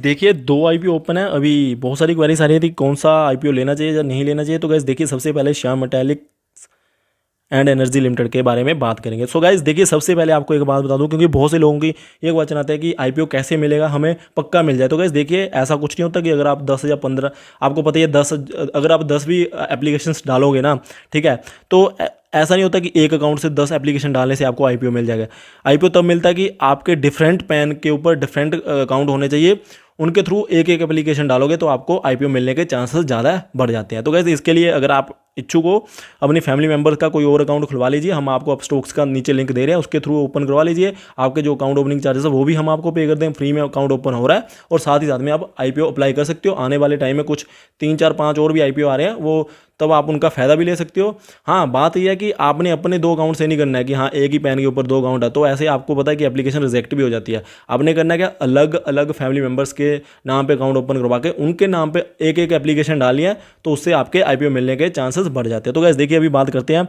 देखिए दो IPO open है। अभी बहुत सारी क्वेरीज आ रही थी कौन सा आईपीओ लेना चाहिए या नहीं लेना चाहिए। तो गाइस देखिए सबसे पहले Shyam metallic and energy limited के बारे में बात करेंगे। सो गाइस देखिए सबसे पहले आपको एक बात बता दूं, क्योंकि बहुत से लोगों की ये क्वेश्चन आता है कि आईपीओ कैसे मिलेगा, हमें पक्का मिल जाए। तो गाइस देखिए ऐसा कुछ नहीं होता कि अगर आप 10 या 15, आपको पता ही है 10, अगर आप 10 भी एप्लीकेशंस डालोगे ना, ठीक है, तो ऐसा नहीं होता कि एक अकाउंट से 10 एप्लीकेशन डालने से आपको आईपीओ मिल जाएगा। आईपीओ तब मिलता है कि आपके डिफरेंट पैन के ऊपर डिफरेंट अकाउंट होने चाहिए, उनके थ्रू एक एक एप्लीकेशन डालोगे तो आपको आईपीओ मिलने के चांसेस ज़्यादा बढ़ जाते हैं। तो गाइस इसके लिए अगर आप इच्छुक हो, अपनी फैमिली मेंबर्स का कोई और अकाउंट खुलवा लीजिए। हम आपको अपस्टॉक्स का नीचे लिंक दे रहे हैं, उसके थ्रू ओपन करवा लीजिए। आपके जो अकाउंट ओपनिंग चार्जेस है वो भी हम आपको पे कर दें, फ्री में अकाउंट ओपन हो रहा है। और साथ ही साथ में आप आईपीओ अप्लाई कर सकते हो। आने वाले टाइम में कुछ 3 4 5 और भी आईपीओ आ रहे हैं, वो तब आप उनका फ़ायदा भी ले सकते हो। हाँ, बात यह है कि आपने अपने 2 अकाउंट से नहीं करना है कि हाँ एक ही पैन के ऊपर 2 अकाउंट है, तो ऐसे आपको पता है कि एप्लीकेशन रिजेक्ट भी हो जाती है। आपने करना है क्या, अलग अलग फैमिली मेंबर्स के नाम पे अकाउंट ओपन करवा के उनके नाम पे एक एक एप्लीकेशन डालिए, तो उससे आपके आईपीओ मिलने के चांसेस बढ़ जाते हैं। तो गाइस देखिए अभी बात करते हैं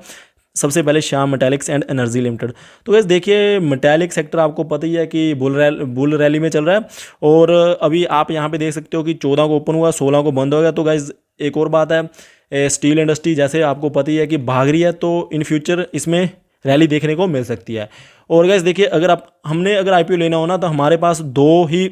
सबसे पहले Shyam Metallics and energy limited. तो गाइस देखिए मेटालिक सेक्टर आपको पता ही है कि बुल रैली में चल रहा है। और अभी आप यहाँ पे देख सकते हो कि 14 को ओपन हुआ, 16 को बंद हो गया। तो गाइस एक और बात है, स्टील इंडस्ट्री जैसे आपको पता ही है कि भाग रही है, तो इन फ्यूचर इसमें रैली देखने को मिल सकती है। और गाइस देखिए अगर आईपीओ लेना हो ना, तो हमारे पास 2 ही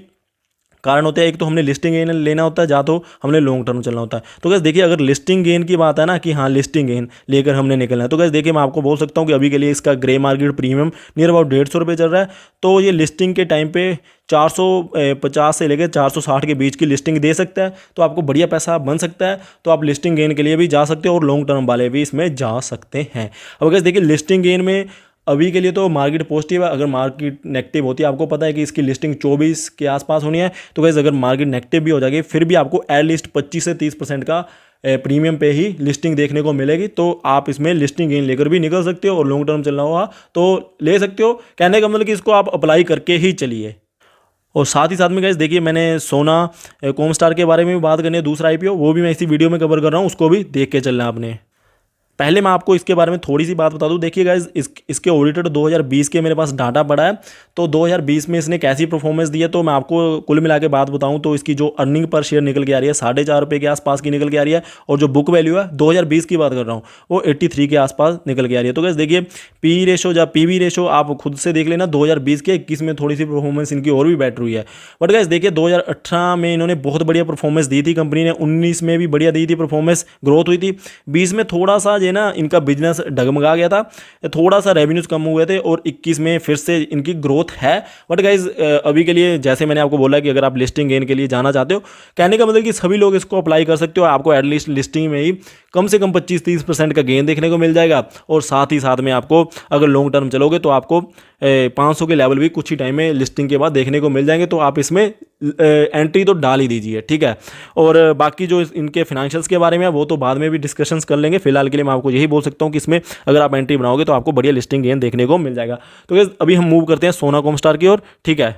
कारण होते हैं। एक तो हमने लिस्टिंग गेन लेना होता है, या तो हमने लॉन्ग टर्म चलना होता है। तो गैस देखिए अगर लिस्टिंग गेन की बात है ना, कि हाँ लिस्टिंग गेन लेकर हमने निकलना है, तो गैस देखिए मैं आपको बोल सकता हूँ कि अभी के लिए इसका grey market premium near about 150 रुपये चल रहा है। तो ये लिस्टिंग के टाइम पे 450 से लेकर 460 के बीच की लिस्टिंग दे सकता है, तो आपको बढ़िया पैसा बन सकता है। तो आप लिस्टिंग गेन के लिए भी जा सकते हो और लॉन्ग टर्म वाले भी इसमें जा सकते हैं। अब गैस देखिए लिस्टिंग गेन में अभी के लिए तो मार्केट पॉजिटिव है। अगर मार्केट नेगेटिव होती है, आपको पता है कि इसकी लिस्टिंग 24 के आसपास होनी है, तो गाइस अगर मार्केट नेगेटिव भी हो जाएगी फिर भी आपको एटलीस्ट 25 से 30% का प्रीमियम पे ही लिस्टिंग देखने को मिलेगी। तो आप इसमें लिस्टिंग गेन लेकर भी निकल सकते हो और लॉन्ग टर्म चलना होगा तो ले सकते हो। कहने का मतलब कि इसको आप अप्लाई करके ही चलिए। और साथ ही साथ में गाइस देखिए मैंने सोना कॉमस्टार के बारे में भी बात करनी है, दूसरा आईपीओ, वो भी मैं इसी वीडियो में कवर कर रहा हूँ, उसको भी देख के चलना है आपने। पहले मैं आपको इसके बारे में थोड़ी सी बात बता दूं। देखिए गाइज इसके ऑडिटेड 2020 के मेरे पास डाटा पड़ा है। तो 2020 में इसने कैसी परफॉर्मेंस दी है, तो मैं आपको कुल मिला के बात बताऊं तो इसकी जो अर्निंग पर शेयर निकल के आ रही है 4.5 रुपये के आसपास की निकल के आ रही है। और जो बुक वैल्यू है 2020 की बात कर रहा हूँ, वो 83 के आसपास निकल के आ रही है। तो गाइज देखिए पी रेशो या पीवी रेशो आप खुद से देख लेना। 2020 के 21 में थोड़ी सी परफॉर्मेंस इनकी और भी बेटर हुई है। बट गाइज देखिए 2018 में इन्होंने बहुत बढ़िया परफॉर्मेंस दी थी कंपनी ने, 19 में भी बढ़िया दी थी परफॉर्मेंस, ग्रोथ हुई थी। 20 में थोड़ा सा जो है ना इनका बिजनेस डगमगा गया था, थोड़ा सा रेवेन्यूज कम हुए थे। और 21 में फिर से इनकी ग्रोथ है। बट गाइज अभी के लिए जैसे मैंने आपको बोला कि अगर आप लिस्टिंग गेन के लिए जाना चाहते हो, कहने का मतलब कि सभी लोग इसको अप्लाई कर सकते हो। आपको एटलीस्ट लिस्टिंग में ही कम से कम 25-30% का गेन देखने को मिल जाएगा। और साथ ही साथ में आपको अगर लॉन्ग टर्म चलोगे तो आपको 500 के लेवल भी कुछ ही टाइम में लिस्टिंग के बाद देखने को मिल जाएंगे। तो आप इसमें एंट्री तो डाल ही दीजिए, ठीक है। और बाकी जो इनके फाइनेंशियल्स के बारे में है वो तो बाद में भी डिस्कशंस कर लेंगे। फिलहाल के लिए मैं आपको यही बोल सकता हूँ कि इसमें अगर आप एंट्री बनाओगे तो आपको बढ़िया लिस्टिंग गेन देखने को मिल जाएगा। तो गाइस अभी हम मूव करते हैं सोना कॉमस्टार की ओर, ठीक है।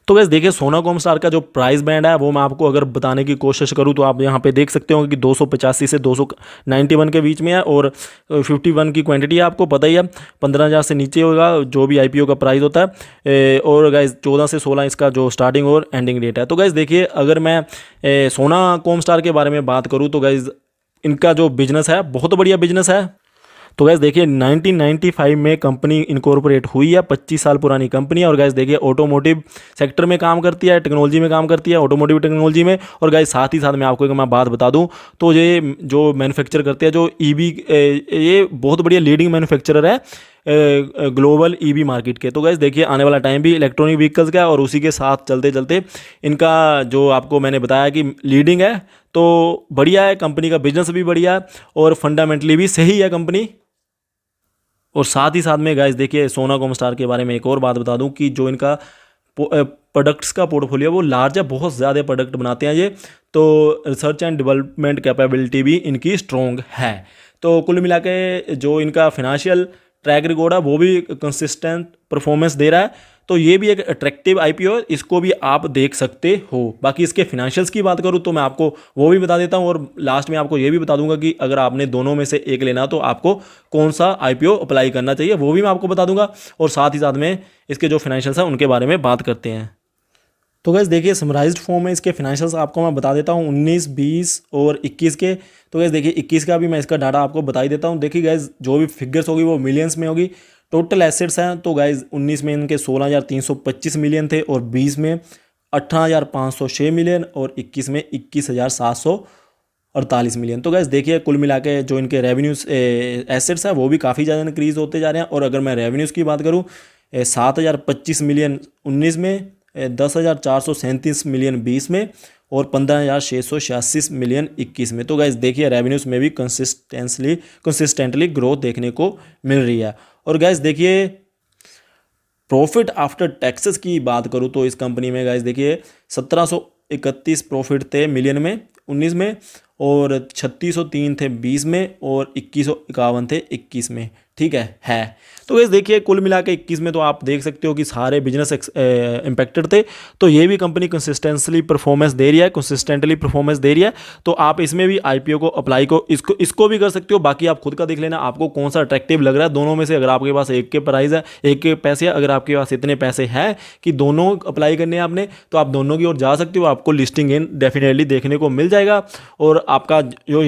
तो गाइस देखिए सोना कॉमस्टार का जो प्राइस बैंड है वो मैं आपको अगर बताने की कोशिश करूं तो आप यहाँ पे देख सकते हो कि 285 से 291 के बीच में है। और 51 की क्वांटिटी है, आपको पता ही है 15,000 से नीचे होगा जो भी आईपीओ का प्राइस होता है। और गाइस 14 से 16 इसका जो स्टार्टिंग और एंडिंग डेट है। तो गाइस देखिए अगर मैं सोना कॉमस्टार के बारे में बात करूँ तो गाइस इनका जो बिजनेस है बहुत बढ़िया बिजनेस है। तो गैस देखिए 1995 में कंपनी इनकॉर्पोरेट हुई है, 25 साल पुरानी कंपनी है। और गैस देखिए ऑटोमोटिव सेक्टर में काम करती है, टेक्नोलॉजी में काम करती है, ऑटोमोटिव टेक्नोलॉजी में। और गैस साथ ही साथ मैं आपको एक मैं बात बता दूं तो ये जो मैन्युफैक्चर करते हैं जो ईवी, ये बहुत बढ़िया लीडिंग मैन्युफैक्चरर है ग्लोबल ईवी मार्केट के। तो गैस देखिए आने वाला टाइम भी इलेक्ट्रॉनिक व्हीकल्स का है और उसी के साथ चलते चलते इनका जो आपको मैंने बताया कि लीडिंग है, तो बढ़िया है कंपनी का बिजनेस भी बढ़िया है और फंडामेंटली भी सही है कंपनी। और साथ ही साथ में गाइस देखिए सोना कॉमस्टार के बारे में एक और बात बता दूं कि जो इनका प्रोडक्ट्स का पोर्टफोलियो वो लार्ज है, बहुत ज़्यादा प्रोडक्ट बनाते हैं ये। तो रिसर्च एंड डेवलपमेंट कैपेबिलिटी भी इनकी स्ट्रॉन्ग है। तो कुल मिला के जो इनका फिनेंशियल ट्रैक रिकॉर्ड है वो भी कंसिस्टेंट परफॉर्मेंस दे रहा है। तो ये भी एक अट्रैक्टिव आईपीओ है, इसको भी आप देख सकते हो। बाकी इसके फिनेंशियल्स की बात करूँ तो मैं आपको वो भी बता देता हूँ और लास्ट में आपको ये भी बता दूंगा कि अगर आपने दोनों में से एक लेना तो आपको कौन सा आईपीओ अप्लाई करना चाहिए वो भी मैं आपको बता दूंगा। और साथ ही साथ में इसके जो फिनेंशियल्स हैं उनके बारे में बात करते हैं। तो गैस देखिए समराइज्ड फॉर्म में इसके फाइनेंशियल्स आपको मैं बता देता हूँ 19, 20 और 21 के। तो गैस देखिए 21 का भी मैं इसका डाटा आपको बता ही देता हूँ। देखिए गैस जो भी फिगर्स होगी वो मिलियंस में होगी। टोटल एसेट्स हैं तो गैस 19 में इनके 16,325 मिलियन थे और 20 में 18,506 मिलियन और 21 में 21,748 मिलियन। तो गैस देखिए कुल मिला के जो इनके रेवेन्यूज एसेट्स हैं वो भी काफ़ी ज़्यादा इंक्रीज होते जा रहे हैं। और अगर मैं रेवेन्यूज़ की बात करूँ 7,025 मिलियन 19 में, 10,437 मिलियन 20 में और 15,686 मिलियन 21 में। तो गाइज देखिए रेवेन्यूज में भी कंसिस्टेंटली ग्रोथ देखने को मिल रही है। और गाइज देखिए प्रॉफिट आफ्टर टैक्सेस की बात करूँ तो इस कंपनी में गाइज देखिए 1,731 प्रॉफिट थे मिलियन में 19 में और 3,603 थे 20 में और 2,151 थे 21 में। ठीक है। तो गैस देखिए कुल मिला के 21 में तो आप देख सकते हो कि सारे बिजनेस इम्पैक्टेड थे। तो ये भी कंपनी कंसिस्टेंटली परफॉर्मेंस दे रही है। तो आप इसमें भी आईपीओ को अप्लाई को इसको भी कर सकते हो। बाकी आप खुद का देख लेना आपको कौन सा अट्रैक्टिव लग रहा है दोनों में से। अगर आपके पास एक के प्राइस है, एक के पैसे है, अगर आपके पास इतने पैसे हैं कि दोनों अप्लाई करने हैं आपने, तो आप दोनों की ओर जा सकते हो। आपको लिस्टिंग इन डेफिनेटली देखने को मिल जाएगा। और आपका जो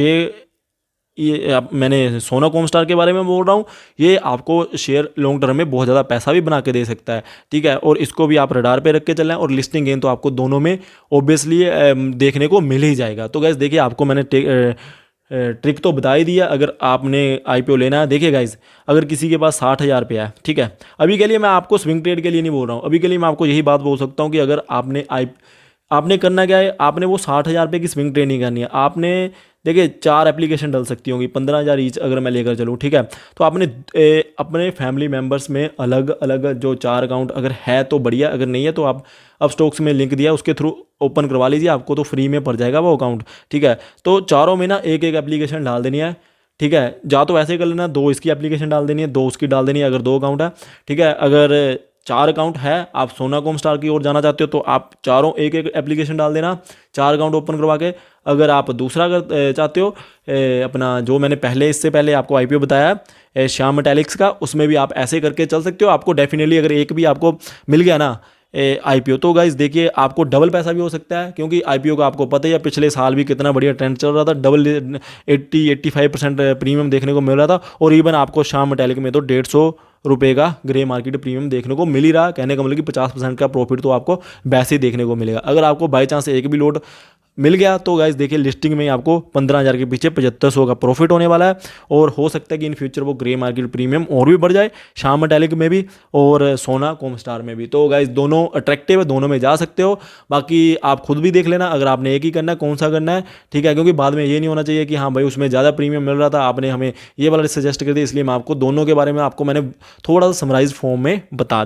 मैंने सोना कॉमस्टार के बारे में बोल रहा हूँ, ये आपको शेयर लॉन्ग टर्म में बहुत ज़्यादा पैसा भी बना के दे सकता है। ठीक है। और इसको भी आप रडार पे रख के चलना है। और लिस्टिंग गेन तो आपको दोनों में ऑब्वियसली देखने को मिल ही जाएगा। तो गैस देखिए आपको मैंने ट्रिक तो बता ही दिया। अगर आपने आईपीओ लेना है, देखिए गाइज अगर किसी के पास 60,000 रुपया है, ठीक है, अभी के लिए मैं आपको स्विंग ट्रेड के लिए नहीं बोल रहा हूँ, अभी के लिए मैं आपको यही बात बोल सकता हूँ कि अगर आपने करना क्या है, आपने वो 60,000 रुपये की स्विंग ट्रेड नहीं करनी है। आपने देखिए 4 एप्लीकेशन डल सकती होंगी, 15,000 ईच अगर मैं लेकर चलूँ, ठीक है। तो आपने अपने फैमिली मेम्बर्स में अलग अलग जो 4 अकाउंट अगर है तो बढ़िया, अगर नहीं है तो आप अब स्टॉक्स में लिंक दिया उसके थ्रू ओपन करवा लीजिए, आपको तो फ्री में पड़ जाएगा वो अकाउंट। ठीक है। तो चारों में ना एक एक एप्लीकेशन डाल देनी है। ठीक है। जा तो ऐसे कर लेना, 2 इसकी एप्लीकेशन डाल देनी है, 2 उसकी डाल देनी है अगर 2 अकाउंट है। ठीक है। अगर 4 अकाउंट है, आप सोना कॉमस्टार की ओर जाना चाहते हो तो आप चारों एक एक एप्लीकेशन डाल देना, 4 अकाउंट ओपन करवा के। अगर आप दूसरा अगर चाहते हो अपना जो मैंने इससे पहले आपको आईपीओ बताया श्याम मेटालिक्स का, उसमें भी आप ऐसे करके चल सकते हो। आपको डेफिनेटली अगर एक भी आपको मिल गया ना आईपीओ, तो गाइस देखिए आपको डबल पैसा भी हो सकता है। क्योंकि आईपीओ का आपको पता ही है पिछले साल भी कितना बढ़िया ट्रेंड चल रहा था, डबल 85% प्रीमियम देखने को मिल रहा था। और इवन आपको श्याम मेटालिक में तो 150 रुपये का ग्रे मार्केट प्रीमियम देखने को मिल ही रहा। कहने का मतलब कि 50% का प्रॉफिट तो आपको वैसे ही देखने को मिलेगा। अगर आपको बाई चांस एक भी लोड मिल गया तो गाइस देखिए लिस्टिंग में आपको 15,000 के पीछे 7500 का प्रॉफिट होने वाला है। और हो सकता है कि इन फ्यूचर वो ग्रे मार्केट प्रीमियम और भी बढ़ जाए, श्याम मेटालिक में भी और सोना कॉमस्टार में भी। तो गाइस दोनों अट्रैक्टिव है, दोनों में जा सकते हो। बाकी आप खुद भी देख लेना अगर आपने एक ही करना है कौन सा करना है। ठीक है। क्योंकि बाद में ये नहीं होना चाहिए कि हाँ भाई उसमें ज़्यादा प्रीमियम मिल रहा था, आपने हमें ये वाला सजेस्ट कर दिया, इसलिए मैं आपको दोनों के बारे में आपको मैंने थोड़ा सा समराइज फॉर्म में बता दिया।